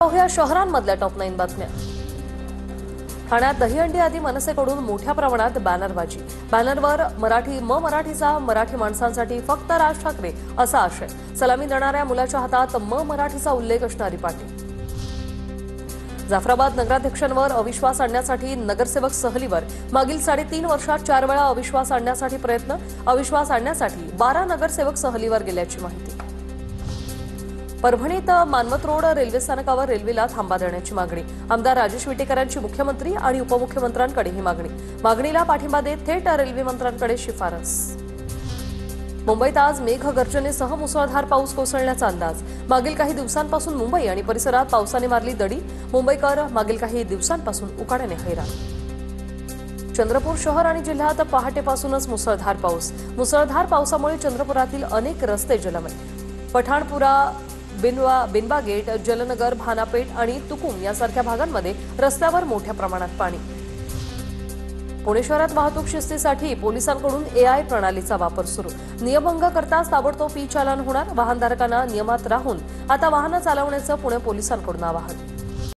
पाहूया शहरांमधल्या टॉप 9 बातम्या। ठाण्यात दहीहंडी आधी मनसेकडून मोठ्या प्रमाणात बॅनरबाजी। बॅनरवर मराठीचा मराठी माणसांसाठी फक्त राज ठाकरे असा आशय। सलामी देणाऱ्या मुलाच्या हातात मराठीचा उल्लेख असणारी पाटी। जाफराबाद नगराध्यक्षांवर अविश्वास आणण्यासाठी नगरसेवक सहलीवर मागील 3.5 वर्षात 4 वेळा अविश्वास आणण्यासाठी प्रयत्न। अविश्वास आणण्यासाठी 12 नगरसेवक सहलीवर गेल्याची माहिती। परभणीत मानवत रोड रेल्वे स्थानकावर रेल्वेला थांबा देण्याची मागणी। आमदार राजेश विटेकरांची मुख्यमंत्री आणि उपमुख्यमंत्र्यांकडे ही मागणीला पाठिंबा देत थेट रेल्वे मंत्र्यांकडे शिफारस। मुंबईत आज मेघगर्जनेसह मुसळधार पाऊस कोसळण्याचा अंदाज। मागील काही दिवसांपासून मुंबई आणि परिसरात पावसाने मारली दडी। मुंबईकर मागील काही दिवसांपासून उकाड्याने हैराण। चंद्रपूर शहर आणि जिल्ह्यात पहाटेपासूनच मुसळधार पाऊस। मुसळधार पावसामुळे चंद्रपुरातील अनेक रस्ते जलमय। पठाणपुरा, बिनबा गेट, जलनगर, भानापेठ आणि तुकुम यासारख्या भागांमध्ये रस्त्यावर मोठ्या प्रमाणात पाणी। पुणे शहरात वाहतूक शिस्तीसाठी पोलिसांकडून AI प्रणालीचा वापर सुरू। नियमभंग करताच ताबडतोब ई चालान होणार। वाहनधारकांना नियमात राहून आता वाहन चालवण्याचं पुणे पोलिसांकडून आवाहन।